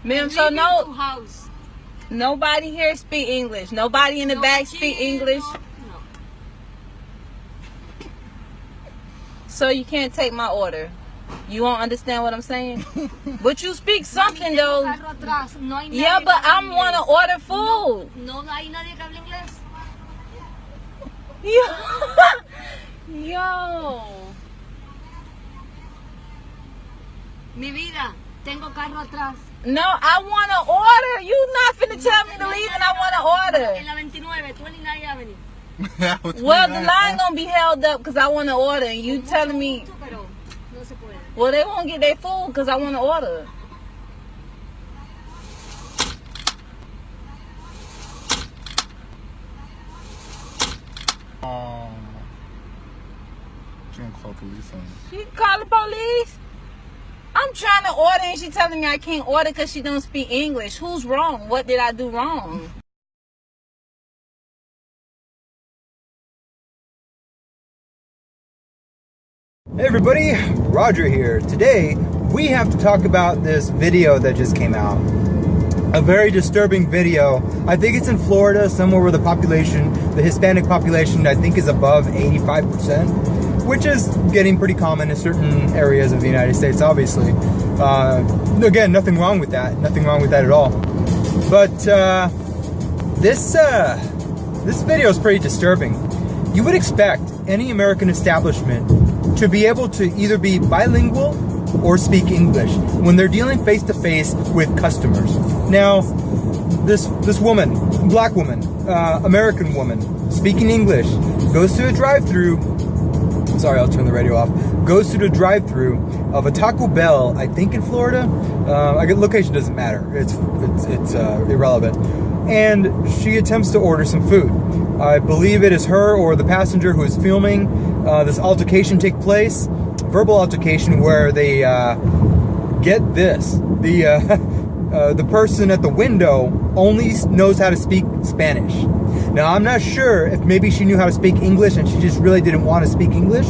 Ma'am, so nobody here speak English. Nobody in the back speak English. No. So you can't take my order. You won't understand what I'm saying? But you speak something though. Yeah, but I want to order food. No hay nadie que hable inglés. Yo. Mi vida, tengo carro atrás. No, I want to order. You not finna tell me to leave and I want to order. En la 29, 29 Avenue. Well, the line gonna be held up because I want to order. And you telling me... Well, they won't get their food because I want to order. She gonna call police on me. She call the police? I'm trying to order and she telling me I can't order because she don't speak English. Who's wrong? What did I do wrong? Hey everybody, Roger here. Today we have to talk about this video that just came out. A very disturbing video. I think it's in Florida, somewhere where the Hispanic population, I think is above 85%, which is getting pretty common in certain areas of the United States, obviously. Again, nothing wrong with that. Nothing wrong with that at all. But this video is pretty disturbing. You would expect any American establishment to be able to either be bilingual or speak English when they're dealing face to face with customers. Now, this woman, black woman, American woman, speaking English, goes to a drive-through. Sorry, I'll turn the radio off. Goes to the drive-through of a Taco Bell, I think in Florida. Location doesn't matter. It's irrelevant. And she attempts to order some food. I believe it is her or the passenger who is filming this altercation take place, verbal altercation, where they get this. The person at the window only knows how to speak Spanish. Now, I'm not sure if maybe she knew how to speak English and she just really didn't want to speak English.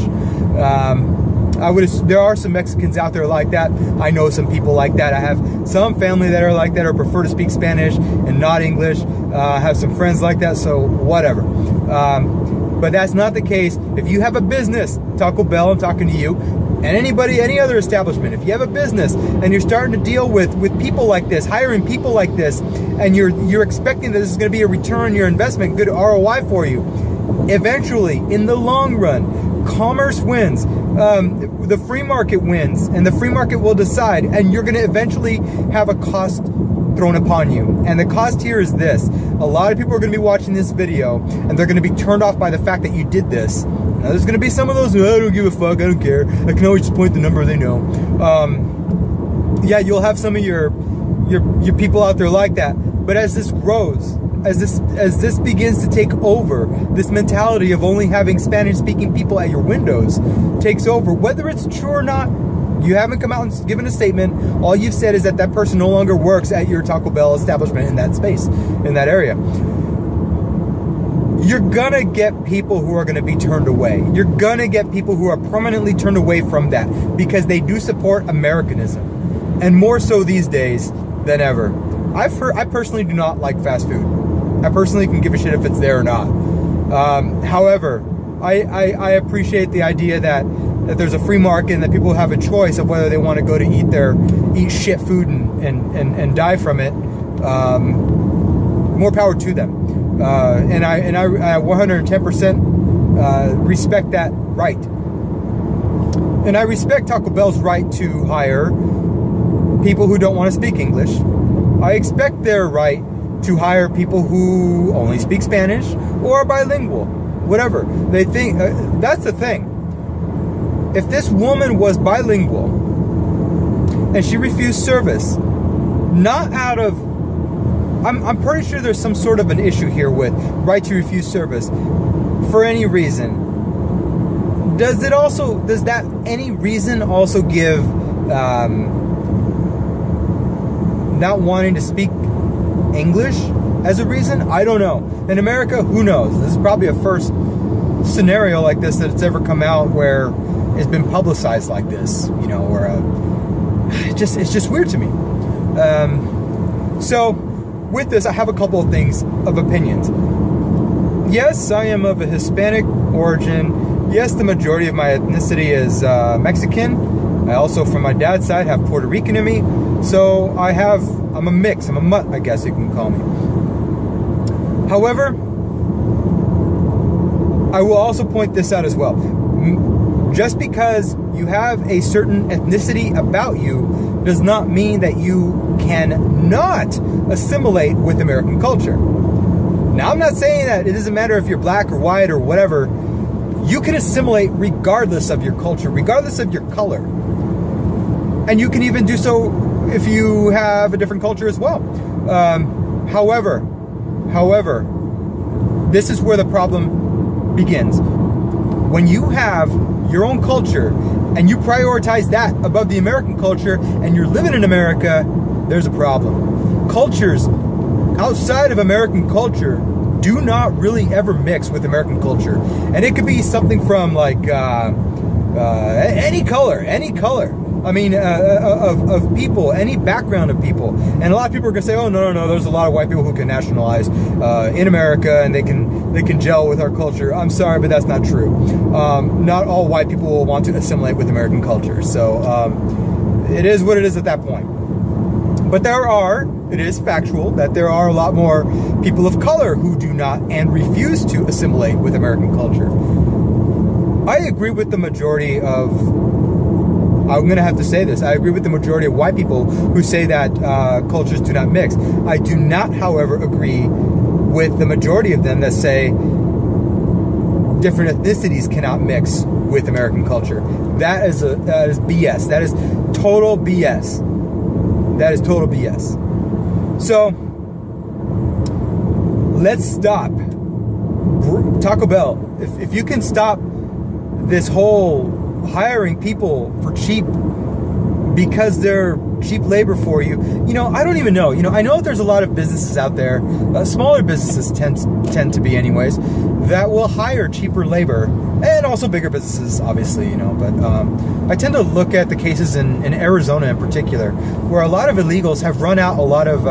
There are some Mexicans out there like that. I know some people like that. I have some family that are like that or prefer to speak Spanish and not English. I have some friends like that, so whatever. But that's not the case. If you have a business, Taco Bell, I'm talking to you, and anybody, any other establishment, if you have a business and you're starting to deal with people like this, hiring people like this, and you're expecting that this is going to be a return on your investment, good ROI for you, eventually, in the long run, commerce wins. The free market wins, and the free market will decide, and you're going to eventually have a cost thrown upon you. And the cost here is this. A lot of people are going to be watching this video and they're going to be turned off by the fact that you did this. Now, there's going to be some of those who, I don't give a fuck, I don't care, I can always just point the number they know. Yeah, you'll have some of your people out there like that. But as this grows, as this begins to take over, this mentality of only having Spanish-speaking people at your windows takes over, whether it's true or not. You haven't come out and given a statement. All you've said is that that person no longer works at your Taco Bell establishment in that space, in that area. You're gonna get people who are gonna be turned away. You're gonna get people who are permanently turned away from that because they do support Americanism, and more so these days than ever. I personally do not like fast food. I personally can give a shit if it's there or not. However, I appreciate the idea that there's a free market and that people have a choice of whether they want to go to eat shit food and die from it. More power to them. And I 110% respect that right. And I respect Taco Bell's right to hire people who don't want to speak English. I expect their right to hire people who only speak Spanish or are bilingual, whatever. They think, that's the thing. If this woman was bilingual and she refused service, not out of, I'm pretty sure there's some sort of an issue here with right to refuse service for any reason. Does that any reason also give not wanting to speak English as a reason? I don't know. In America, who knows? This is probably a first scenario like this that's ever come out where it's been publicized like this, you know, where it's just weird to me. So with this, I have a couple of things of opinions. Yes, I am of a Hispanic origin. Yes, the majority of my ethnicity is Mexican. I also, from my dad's side, have Puerto Rican in me. So I'm a mix. I'm a mutt, I guess you can call me. However, I will also point this out as well. Just because you have a certain ethnicity about you does not mean that you cannot assimilate with American culture. Now, I'm not saying that it doesn't matter if you're black or white or whatever. You can assimilate regardless of your culture, regardless of your color. And you can even do so if you have a different culture as well. However, this is where the problem begins. When you have your own culture and you prioritize that above the American culture and you're living in America, there's a problem. Cultures outside of American culture do not really ever mix with American culture. And it could be something from like any color. I mean, of people, any background of people. And a lot of people are gonna say, oh, no, there's a lot of white people who can nationalize in America and they can gel with our culture. I'm sorry, but that's not true. Not all white people will want to assimilate with American culture. So it is what it is at that point. But it is factual that there are a lot more people of color who do not and refuse to assimilate with American culture. I agree with the majority of, I'm going to have to say this, I agree with the majority of white people who say that cultures do not mix. I do not, however, agree with the majority of them that say different ethnicities cannot mix with American culture. That is BS. That is total BS. That is total BS. So, let's stop. Taco Bell, if you can stop this whole hiring people for cheap because they're cheap labor for you, I don't even know. I know there's a lot of businesses out there, smaller businesses tend to be anyways, that will hire cheaper labor, and also bigger businesses, obviously, but I tend to look at the cases in Arizona in particular, where a lot of illegals have run out, a lot of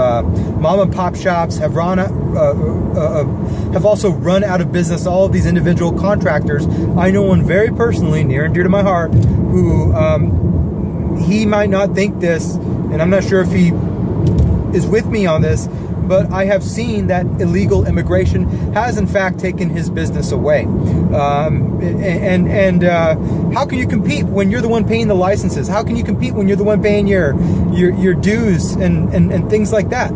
mom and pop shops have also run out of business, all of these individual contractors. I know one very personally, near and dear to my heart, who he might not think this, and I'm not sure if he is with me on this, but I have seen that illegal immigration has in fact taken his business away. And how can you compete when you're the one paying the licenses? How can you compete when you're the one paying your dues and things like that?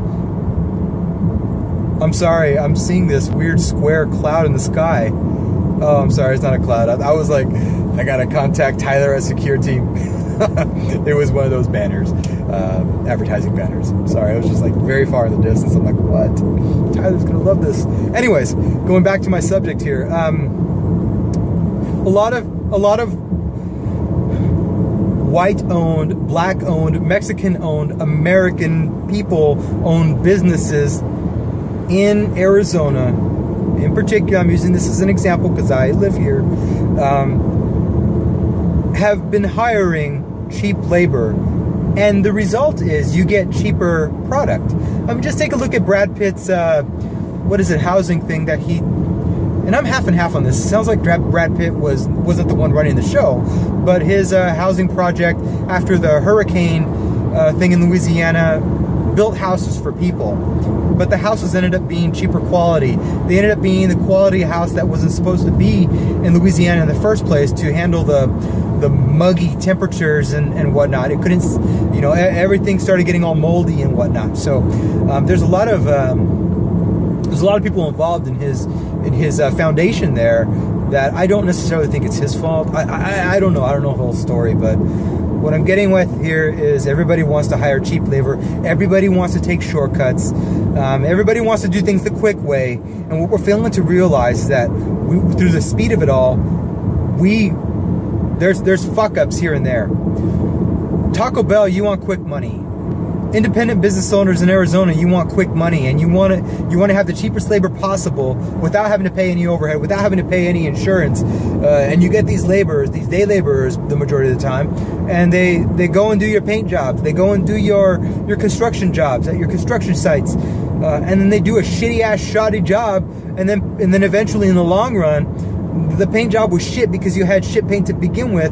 I'm sorry, I'm seeing this weird square cloud in the sky. Oh, I'm sorry, it's not a cloud. I was like, I gotta contact Tyler at security. It was one of those banners, advertising banners. Sorry, I was just like very far in the distance. I'm like, what? Tyler's gonna love this. Anyways, going back to my subject here. A lot of white-owned, black-owned, Mexican-owned, American people-owned businesses in Arizona, in particular, I'm using this as an example because I live here, have been hiring cheap labor, and the result is you get cheaper product. Just take a look at Brad Pitt's housing thing that he, and I'm half and half on this. It sounds like Brad Pitt wasn't the one running the show, but his housing project after the hurricane thing in Louisiana built houses for people, but the houses ended up being cheaper quality. They ended up being the quality house that wasn't supposed to be in Louisiana in the first place to handle the muggy temperatures and whatnot. It couldn't, everything started getting all moldy and whatnot. So there's a lot of people involved in his foundation there that I don't necessarily think it's his fault. I don't know. I don't know the whole story, but what I'm getting with here is everybody wants to hire cheap labor. Everybody wants to take shortcuts. Everybody wants to do things the quick way. And what we're failing to realize is that through the speed of it all, there's fuck ups here and there. Taco Bell, you want quick money. independent business owners in Arizona, you want quick money, and you want to have the cheapest labor possible without having to pay any overhead, without having to pay any insurance, and you get these laborers, these day laborers, the majority of the time, and they go and do your paint jobs, they go and do your construction jobs at your construction sites, and then they do a shitty ass shoddy job, and then eventually in the long run, the paint job was shit because you had shit paint to begin with.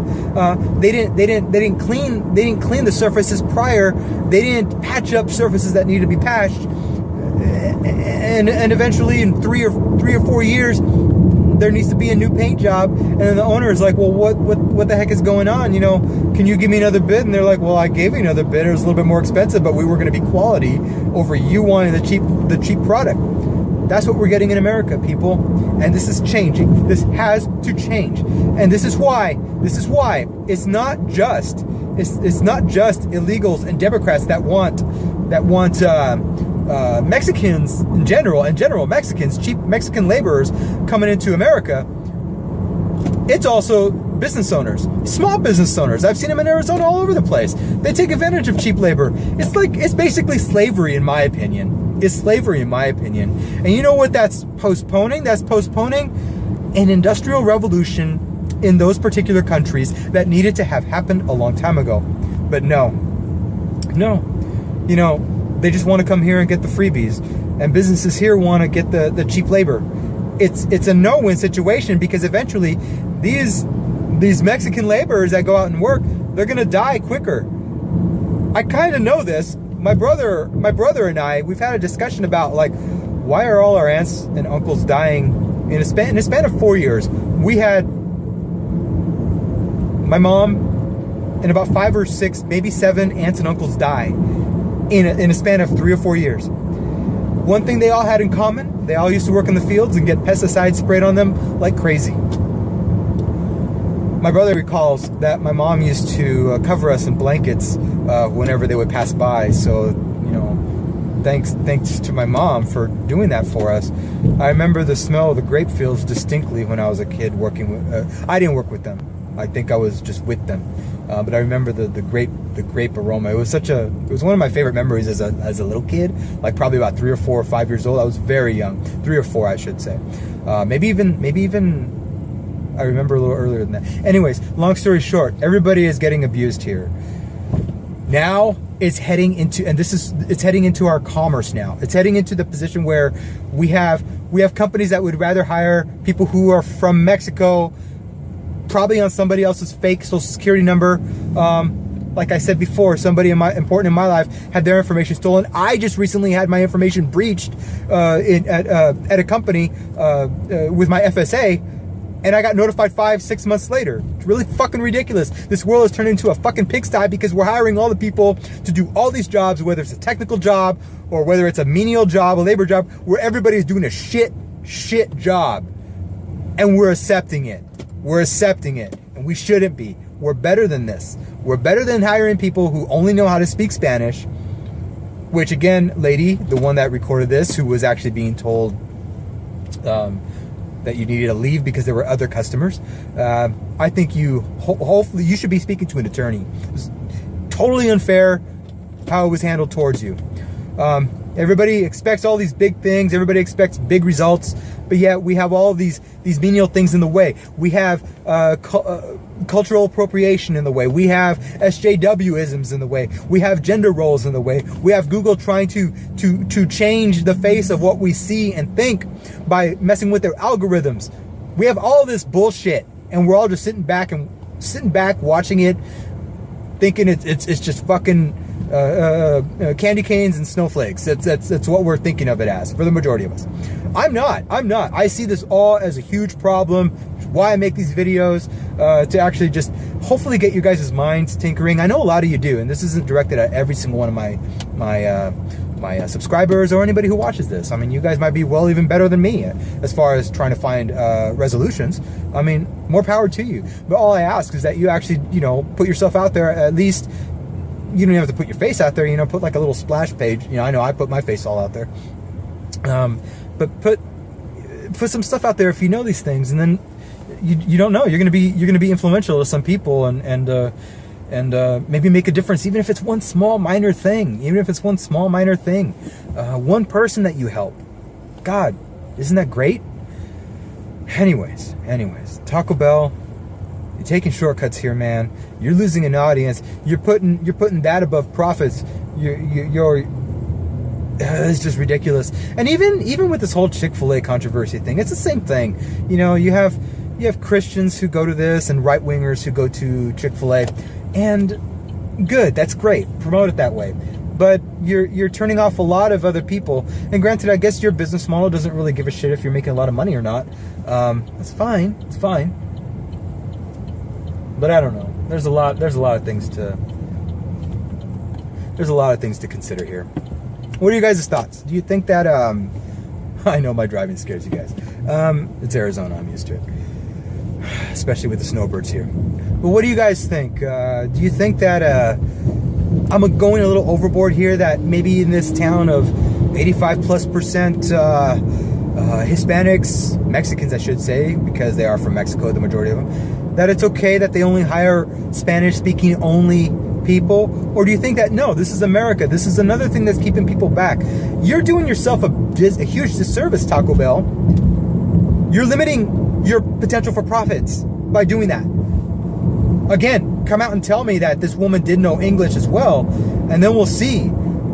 They didn't clean the surfaces prior. They didn't patch up surfaces that needed to be patched. And eventually, in three or 4 years, there needs to be a new paint job. And then the owner is like, well, what the heck is going on? You know, can you give me another bid? And they're like, well, I gave you another bid. It was a little bit more expensive, but we were going to be quality over you wanting the cheap product. That's what we're getting in America, people. And this is changing. This has to change. And this is why it's not just illegals and Democrats that want Mexicans in general Mexicans, cheap Mexican laborers coming into America. It's also business owners, small business owners. I've seen them in Arizona all over the place. They take advantage of cheap labor. It's basically slavery, in my opinion. It's slavery, in my opinion. And you know what that's postponing? That's postponing an industrial revolution in those particular countries that needed to have happened a long time ago. But no. You know, they just want to come here and get the freebies. And businesses here want to get the cheap labor. It's a no-win situation, because eventually these Mexican laborers that go out and work, they're going to die quicker. I kind of know this. My brother and I, we've had a discussion about, like, why are all our aunts and uncles dying in a span of 4 years? We had my mom and about 5 or 6, maybe 7 aunts and uncles die in a span of 3 or 4 years. One thing they all had in common, they all used to work in the fields and get pesticides sprayed on them like crazy. My brother recalls that my mom used to cover us in blankets whenever they would pass by. So, you know, thanks to my mom for doing that for us. I remember the smell of the grape fields distinctly when I was a kid working with. I didn't work with them. I think I was just with them. But I remember the grape aroma. It was one of my favorite memories as a little kid, like probably about 3 or 4 or 5 years old. I was very young, 3 or 4, I should say. Maybe even. I remember a little earlier than that. Anyways, long story short, everybody is getting abused here. Now it's heading into our commerce now. It's heading into the position where we have companies that would rather hire people who are from Mexico, probably on somebody else's fake social security number. Like I said before, somebody important in my life had their information stolen. I just recently had my information breached at a company with my FSA. And I got notified 5-6 months later. It's really fucking ridiculous. This world has turned into a fucking pigsty because we're hiring all the people to do all these jobs, whether it's a technical job or whether it's a menial job, a labor job, where everybody's doing a shit job. And we're accepting it. We're accepting it. And we shouldn't be. We're better than this. We're better than hiring people who only know how to speak Spanish. Which, again, lady, the one that recorded this, who was actually being told that you needed to leave because there were other customers. I think hopefully you should be speaking to an attorney. It was totally unfair how it was handled towards you. Everybody expects all these big things. Everybody expects big results, but yet we have all these menial things in the way. We have cultural appropriation in the way. We have SJW-isms in the way. We have gender roles in the way. We have Google trying to change the face of what we see and think by messing with their algorithms. We have all this bullshit, and we're all just sitting back watching it, thinking it's just fucking candy canes and snowflakes. That's what we're thinking of it as for the majority of us. I'm not. I see this all as a huge problem. Why I make these videos, to actually just hopefully get you guys' minds tinkering. I know a lot of you do, and this isn't directed at every single one of my subscribers or anybody who watches this. I mean, you guys might be well even better than me as far as trying to find resolutions. I mean, more power to you. But all I ask is that you actually, put yourself out there. At least you don't have to put your face out there. Put like a little splash page. I know I put my face all out there. But put some stuff out there if you know these things, and then you don't know. You're gonna be influential to some people, and and maybe make a difference, even if it's one small minor thing. One person that you help. God, isn't that great? Anyways, Taco Bell, you're taking shortcuts here, man. You're losing an audience. You're putting that above profits. It's just ridiculous. And even with this whole Chick-fil-A controversy thing, it's the same thing. You know, you have Christians who go to this and right-wingers who go to Chick-fil-A, and good, that's great. Promote it that way. But you're turning off a lot of other people. And granted, I guess your business model doesn't really give a shit if you're making a lot of money or not. That's fine. It's fine. But I don't know. There's a lot of things to consider here. What are you guys' thoughts? Do you think that I know my driving scares you guys. It's Arizona, I'm used to it. Especially with the snowbirds here. But what do you guys think? Do you think that I'm going a little overboard here, that maybe in this town of 85+% Hispanics, Mexicans I should say, because they are from Mexico, the majority of them, that it's okay that they only hire Spanish-speaking only people? Or do you think that, no, this is America, this is another thing that's keeping people back? You're doing yourself a huge disservice, Taco Bell. You're limiting your potential for profits by doing that. Again, come out and tell me that this woman did know English as well, and then we'll see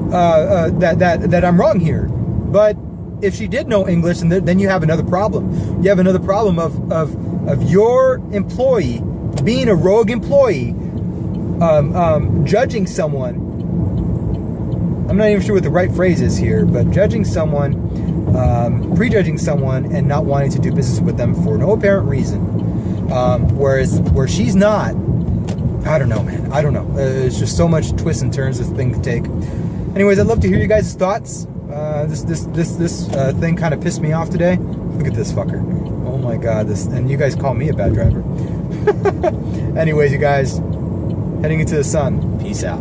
that I'm wrong here. But if she did know English, and then you have another problem. You have another problem of your employee being a rogue employee, judging someone. I'm not even sure what the right phrase is here, but judging someone, prejudging someone, and not wanting to do business with them for no apparent reason. Where she's not. I don't know, man. I don't know. There's just so much twists and turns this thing could take. Anyways, I'd love to hear you guys' thoughts. This thing kind of pissed me off today. Look at this fucker. Oh my god, and you guys call me a bad driver. Anyways, you guys, heading into the sun. Peace out.